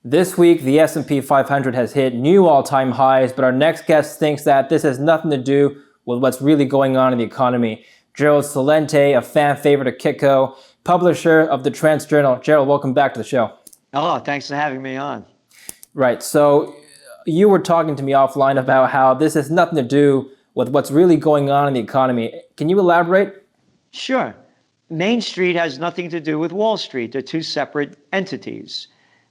This week, the S&P 500 has hit new all-time highs, but our next guest thinks that this has nothing to do with what's really going on in the economy. Gerald Celente, a fan favorite of Kitco, publisher of the Trends Journal. Gerald, welcome back to the show. Oh, thanks for having me on. Right, so you were talking to me offline about how this has nothing to do with what's really going on in the economy. Can you elaborate? Sure. Main Street has nothing to do with Wall Street. They're two separate entities.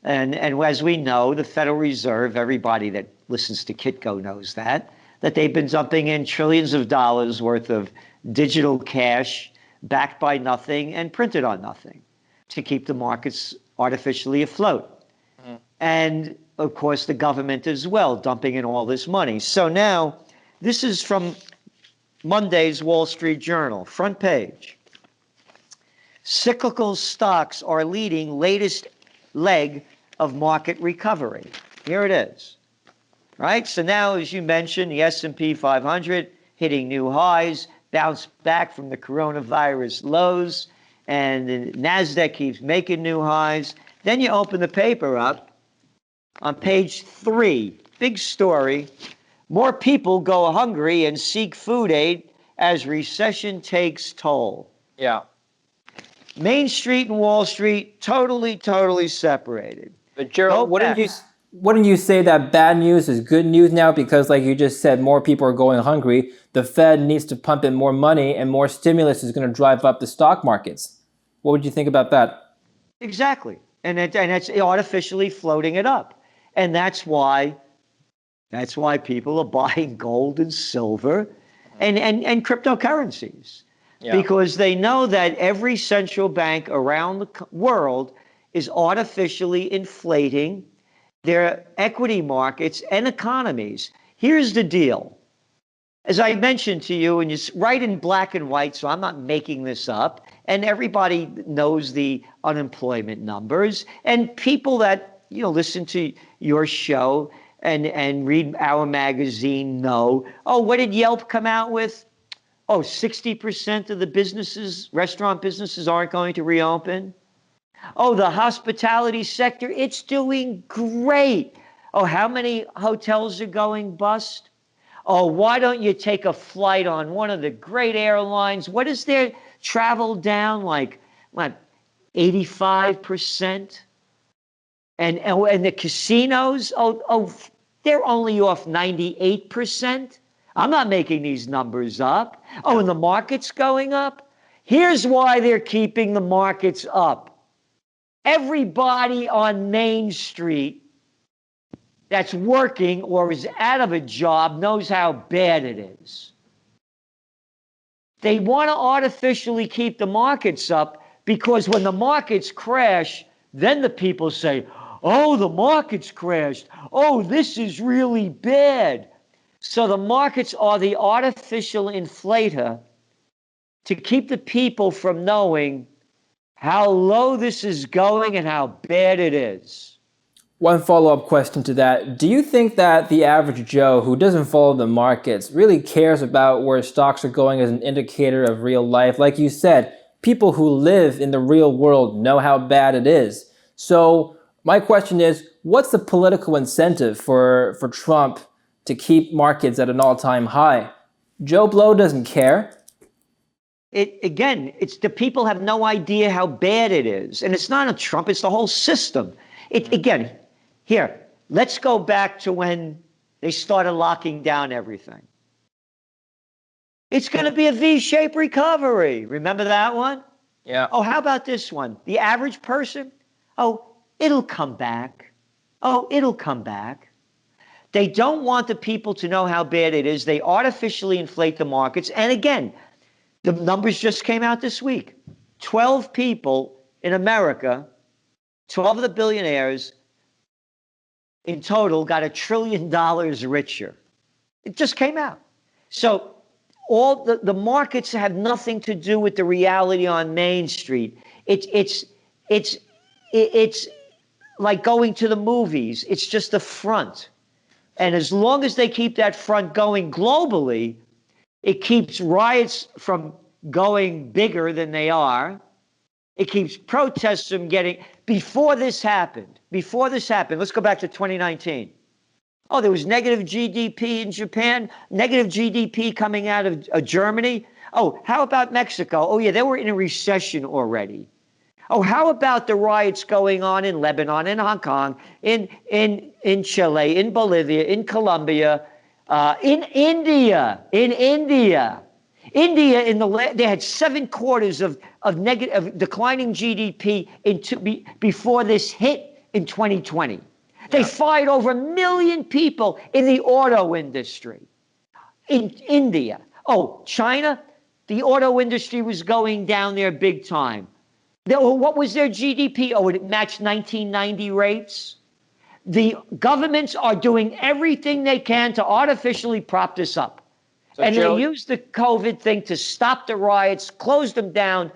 And as we know, the Federal Reserve, everybody that listens to Kitco knows that they've been dumping in trillions of dollars worth of digital cash backed by nothing and printed on nothing to keep the markets artificially afloat. Mm. And of course, the government as well, dumping in all this money. So now, this is from Monday's Wall Street Journal, front page. Cyclical stocks are leading latest leg of market recovery. Here it is, right? So now, as you mentioned, the S&P 500 hitting new highs, bounced back from the coronavirus lows, and the NASDAQ keeps making new highs. Then you open the paper up on page 3, big story, more people go hungry and seek food aid as recession takes toll. Yeah. Main Street and Wall Street, totally separated. But Gerald, wouldn't you say that bad news is good news now? Because like you just said, more people are going hungry. The Fed needs to pump in more money and more stimulus is going to drive up the stock markets. What would you think about that? Exactly. And it's artificially floating it up. And that's why people are buying gold and silver and cryptocurrencies. Yeah. Because they know that every central bank around the world is artificially inflating their equity markets and economies. Here's the deal. As I mentioned to you, and it's right in black and white, so I'm not making this up, and everybody knows the unemployment numbers, and people that listen to your show and read our magazine know, oh, what did Yelp come out with? Oh, 60% of the restaurant businesses aren't going to reopen. Oh, the hospitality sector, it's doing great. Oh, how many hotels are going bust? Oh, why don't you take a flight on one of the great airlines? What is their travel down like, what, 85%? And the casinos, they're only off 98%. I'm not making these numbers up. Oh, and the market's going up? Here's why they're keeping the markets up. Everybody on Main Street that's working or is out of a job knows how bad it is. They want to artificially keep the markets up because when the markets crash, then the people say, oh, the markets crashed. Oh, this is really bad. So the markets are the artificial inflator to keep the people from knowing how low this is going and how bad it is. One follow-up question to that. Do you think that the average Joe who doesn't follow the markets really cares about where stocks are going as an indicator of real life? Like you said, people who live in the real world know how bad it is. So my question is, what's the political incentive for Trump to keep markets at an all-time high? Joe Blow doesn't care. It's the people have no idea how bad it is. And it's not a Trump, it's the whole system. Here, let's go back to when they started locking down everything. It's going to be a V-shaped recovery. Remember that one? Yeah. Oh, how about this one? The average person? Oh, it'll come back. Oh, it'll come back. They don't want the people to know how bad it is. They artificially inflate the markets. And again, the numbers just came out this week. 12 people in America, 12 of the billionaires in total got $1 trillion richer. It just came out. So all the markets have nothing to do with the reality on Main Street. It's like going to the movies. It's just a front. And as long as they keep that front going globally, it keeps riots from going bigger than they are. It keeps protests from getting, before this happened, let's go back to 2019. Oh, there was negative GDP in Japan, negative GDP coming out of Germany. Oh, how about Mexico? Oh, yeah, they were in a recession already. Oh, how about the riots going on in Lebanon, in Hong Kong, in Chile, in Bolivia, in Colombia, in India, India, they had 7 quarters of declining GDP before this hit in 2020. They fired over 1 million people in the auto industry in India. Oh, China, the auto industry was going down there big time. What was their GDP? Oh, it matched 1990 rates. The governments are doing everything they can to artificially prop this up. So and Gerald, they used the COVID thing to stop the riots, close them down.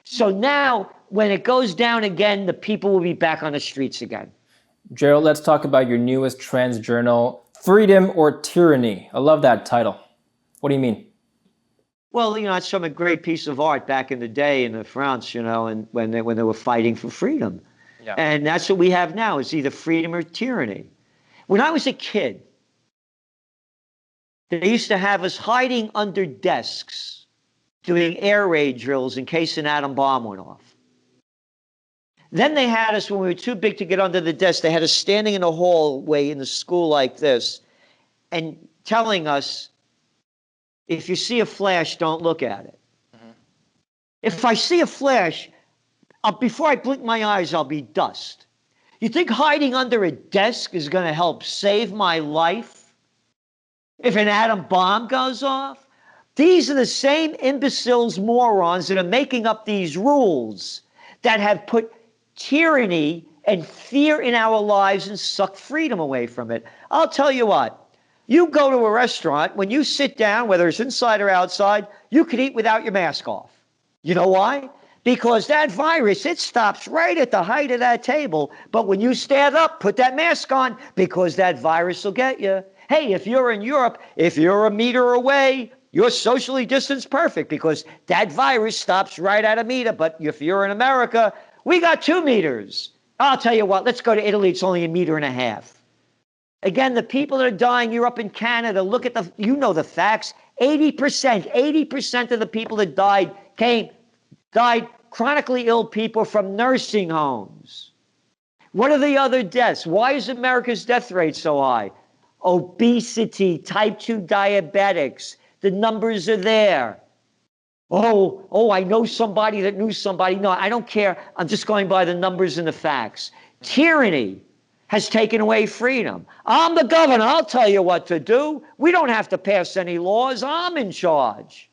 So now, when it goes down again, the people will be back on the streets again. Gerald, let's talk about your newest trends journal, Freedom or Tyranny. I love that title. What do you mean? Well, it's from a great piece of art back in the day in France, and when they were fighting for freedom. Yeah. And that's what we have now. It's either freedom or tyranny. When I was a kid, they used to have us hiding under desks doing air raid drills in case an atom bomb went off. Then they had us, when we were too big to get under the desk, they had us standing in a hallway in the school like this and telling us, if you see a flash, don't look at it. Mm-hmm. If I see a flash, before I blink my eyes, I'll be dust. You think hiding under a desk is going to help save my life if an atom bomb goes off? These are the same imbeciles, morons that are making up these rules that have put tyranny and fear in our lives and sucked freedom away from it. I'll tell you what. You go to a restaurant, when you sit down, whether it's inside or outside, you can eat without your mask off. You know why? Because that virus, it stops right at the height of that table. But when you stand up, put that mask on, because that virus will get you. Hey, if you're in Europe, if you're a meter away, you're socially distanced perfect, because that virus stops right at a meter. But if you're in America, we got 2 meters. I'll tell you what, let's go to Italy. It's only 1.5 meters. Again, the people that are dying, you're up in Canada, look at the facts. 80% of the people that died chronically ill people from nursing homes. What are the other deaths? Why is America's death rate so high? Obesity, type 2 diabetics. The numbers are there. Oh, I know somebody that knew somebody. No, I don't care. I'm just going by the numbers and the facts. Tyranny has taken away freedom. I'm the governor. I'll tell you what to do. We don't have to pass any laws. I'm in charge.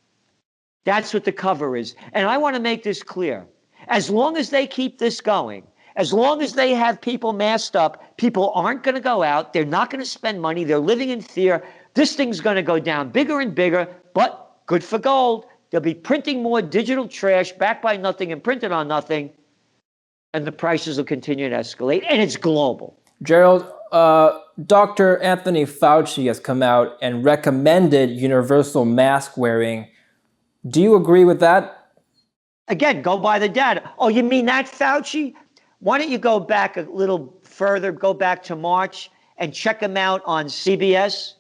That's what the cover is. And I want to make this clear. As long as they keep this going, as long as they have people masked up, people aren't going to go out. They're not going to spend money. They're living in fear. This thing's going to go down bigger and bigger, but good for gold. They'll be printing more digital trash backed by nothing and printed on nothing, and the prices will continue to escalate, and it's global. Gerald, Dr. Anthony Fauci has come out and recommended universal mask wearing. Do you agree with that? Again, go by the data. Oh, you mean that Fauci? Why don't you go back a little further, go back to March and check him out on CBS,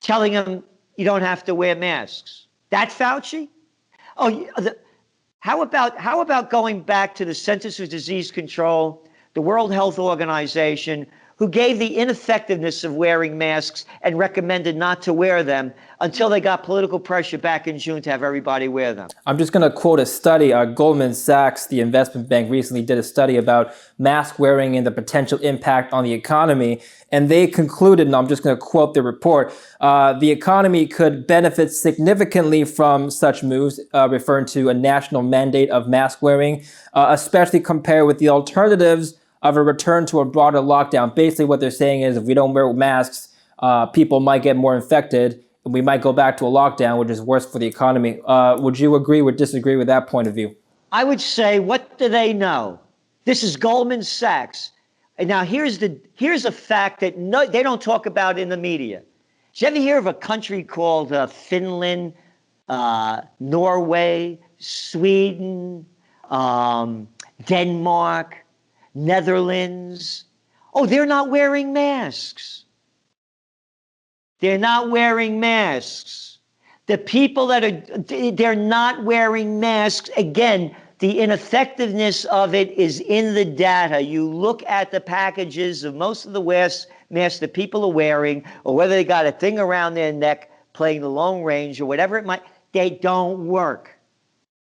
telling him you don't have to wear masks. That Fauci? Oh, how about going back to the Centers for Disease Control, the World Health Organization, who gave the ineffectiveness of wearing masks and recommended not to wear them until they got political pressure back in June to have everybody wear them. I'm just going to quote a study. Goldman Sachs, the investment bank, recently did a study about mask wearing and the potential impact on the economy. And they concluded, and I'm just going to quote the report, the economy could benefit significantly from such moves, referring to a national mandate of mask wearing, especially compared with the alternatives of a return to a broader lockdown. Basically what they're saying is if we don't wear masks, people might get more infected, and we might go back to a lockdown, which is worse for the economy. Would you agree or disagree with that point of view? I would say, what do they know? This is Goldman Sachs. And now here's a fact that they don't talk about in the media. Did you ever hear of a country called Finland, Norway, Sweden, Denmark, Netherlands. Oh, they're not wearing masks. They're not wearing masks. The people that are, they're not wearing masks. Again, the ineffectiveness of it is in the data. You look at the packages of most of the masks that people are wearing, or whether they got a thing around their neck playing the long range or whatever it might, they don't work.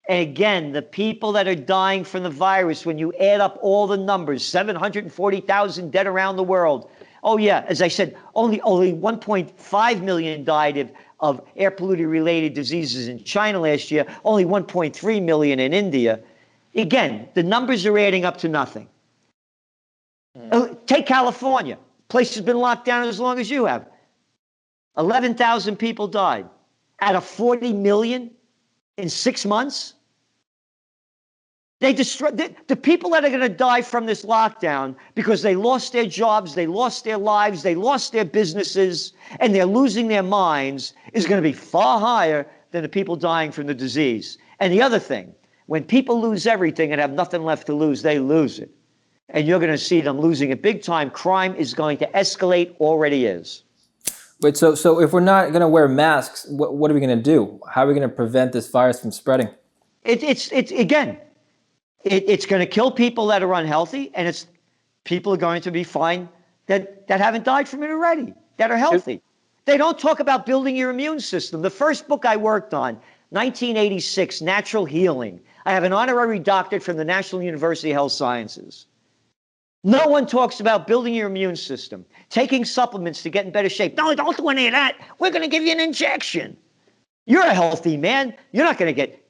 And again, the people that are dying from the virus, when you add up all the numbers, 740,000 dead around the world. Oh yeah, as I said, only 1.5 million died of air polluted related diseases in China last year, only 1.3 million in India. Again, the numbers are adding up to nothing. Take California. Place has been locked down as long as you have. 11,000 people died out of 40 million in 6 months. They destroyed the people that are going to die from this lockdown because they lost their jobs, they lost their lives, they lost their businesses, and they're losing their minds is going to be far higher than the people dying from the disease. And the other thing, when people lose everything and have nothing left to lose, they lose it. And you're going to see them losing it big time. Crime is going to escalate, already is. Wait, so if we're not going to wear masks, what are we going to do? How are we going to prevent this virus from spreading? It's going to kill people that are unhealthy, and people are going to be fine that haven't died from it already, that are healthy. They don't talk about building your immune system. The first book I worked on, 1986, Natural Healing. I have an honorary doctorate from the National University of Health Sciences. No one talks about building your immune system, taking supplements to get in better shape. No, don't do any of that. We're going to give you an injection. You're a healthy man. You're not going to get.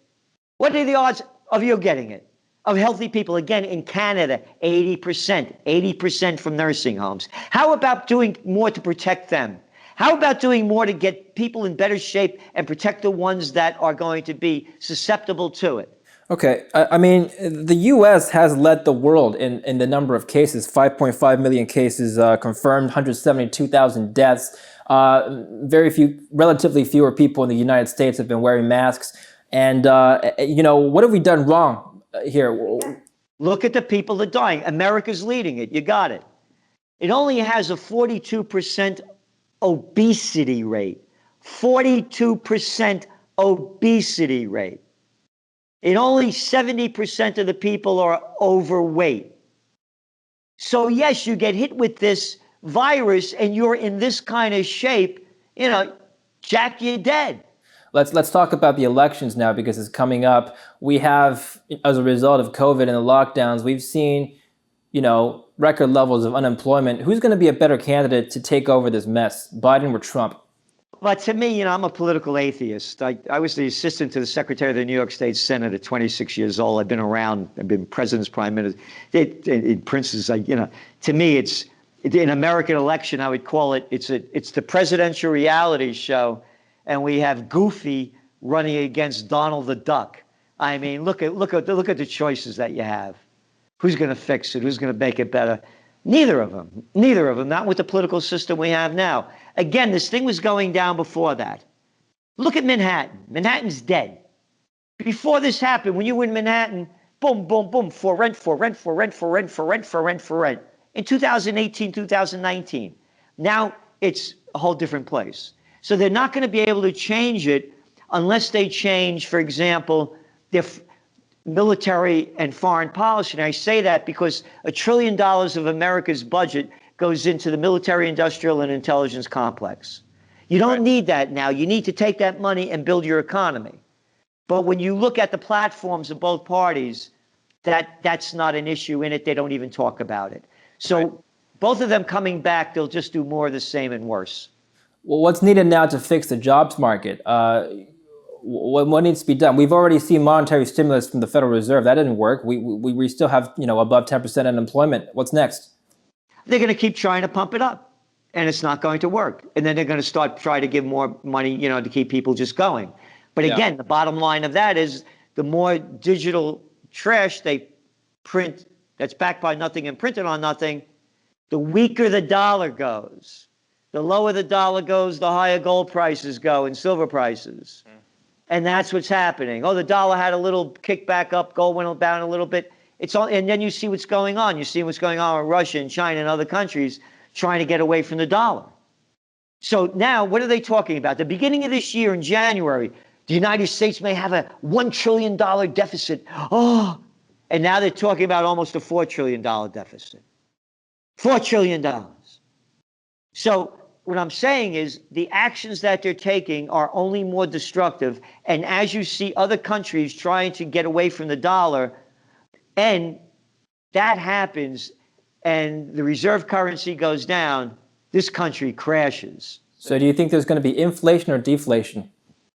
What are the odds of you getting it? Of healthy people, again, in Canada, 80% from nursing homes. How about doing more to protect them? How about doing more to get people in better shape and protect the ones that are going to be susceptible to it? Okay, I mean, the U.S. has led the world in the number of cases, 5.5 million cases confirmed, 172,000 deaths. Relatively fewer people in the United States have been wearing masks. And, what have we done wrong here? Look at the people that are dying. America's leading it. You got it. It only has a 42% obesity rate. 42% obesity rate. And only 70% of the people are overweight. So yes, you get hit with this virus and you're in this kind of shape, Jack, you're dead. Let's talk about the elections now, because it's coming up. We have, as a result of COVID and the lockdowns, we've seen, record levels of unemployment. Who's going to be a better candidate to take over this mess, Biden or Trump? But to me, I'm a political atheist. I was the assistant to the Secretary of the New York State Senate at 26 years old. I've been around. I've been president's prime minister. Princes, to me, it's an American election. I would call it. It's the presidential reality show, and we have Goofy running against Donald the Duck. I mean, look at the choices that you have. Who's going to fix it? Who's going to make it better? Neither of them. Not with the political system we have now. Again, this thing was going down before that. Look at Manhattan. Manhattan's dead. Before this happened, when you were in Manhattan, boom, boom, boom, for rent. In 2018, 2019. Now it's a whole different place. So they're not going to be able to change it unless they change, for example, their military and foreign policy. And I say that because $1 trillion of America's budget goes into the military, industrial, and intelligence complex. You don't need that now. You need to take that money and build your economy. But when you look at the platforms of both parties, that's not an issue in it. They don't even talk about it. So both of them coming back, they'll just do more of the same and worse. Well, what's needed now to fix the jobs market? What needs to be done? We've already seen monetary stimulus from the Federal Reserve. That didn't work. We still have, above 10% unemployment. What's next? They're going to keep trying to pump it up, and it's not going to work. And then they're going to try to give more money, to keep people just going. But again, the bottom line of that is the more digital trash they print that's backed by nothing and printed on nothing, the weaker the dollar goes. The lower the dollar goes, the higher gold prices go and silver prices. And that's what's happening. Oh, the dollar had a little kickback up, gold went down a little bit. It's all, and then you see what's going on. You see what's going on with Russia and China and other countries trying to get away from the dollar. So now, what are they talking about? The beginning of this year in January, the United States may have a $1 trillion deficit. Oh, and now they're talking about almost a $4 trillion deficit. $4 trillion. So what I'm saying is the actions that they're taking are only more destructive. And as you see other countries trying to get away from the dollar, and that happens, and the reserve currency goes down, this country crashes. So do you think there's going to be inflation or deflation?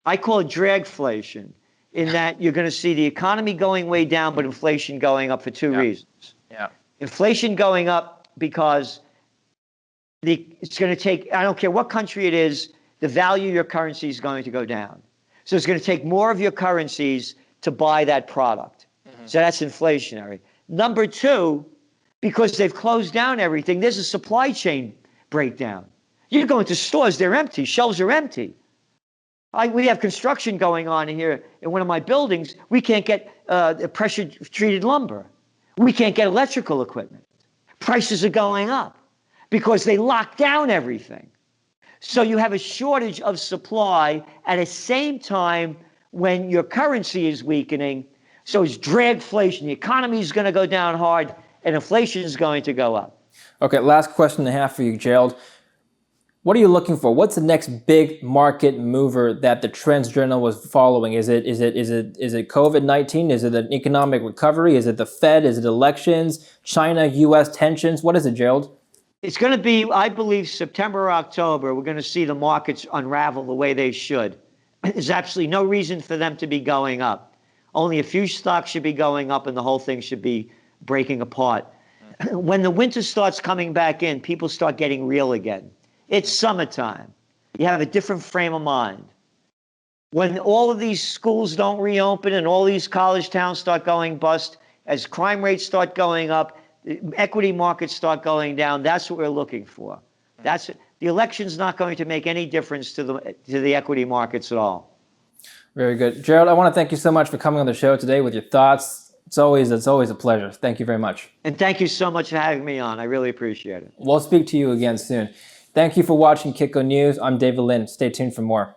I call it dragflation, in that you're going to see the economy going way down, but inflation going up for two reasons. Yeah. Inflation going up because it's going to take, I don't care what country it is, the value of your currency is going to go down. So it's going to take more of your currencies to buy that product. So that's inflationary. Number two, because they've closed down everything, there's a supply chain breakdown. You go into stores, they're empty, shelves are empty. We have construction going on here in one of my buildings. We can't get pressure-treated lumber. We can't get electrical equipment. Prices are going up because they locked down everything. So you have a shortage of supply at the same time when your currency is weakening. So it's dragflation. The economy is going to go down hard, and inflation is going to go up. Okay, last question and a half for you, Gerald. What are you looking for? What's the next big market mover that the Trends Journal was following? Is it COVID-19? Is it an economic recovery? Is it the Fed? Is it elections? China, U.S. tensions? What is it, Gerald? It's going to be, I believe, September or October, we're going to see the markets unravel the way they should. There's absolutely no reason for them to be going up. Only a few stocks should be going up, and the whole thing should be breaking apart. When the winter starts coming back in, people start getting real again. It's summertime. You have a different frame of mind. When all of these schools don't reopen and all these college towns start going bust, as crime rates start going up, equity markets start going down, that's what we're looking for. The election's not going to make any difference to the equity markets at all. Very good. Gerald, I want to thank you so much for coming on the show today with your thoughts. It's always a pleasure. Thank you very much. And thank you so much for having me on. I really appreciate it. We'll speak to you again soon. Thank you for watching Kitco News. I'm David Lin. Stay tuned for more.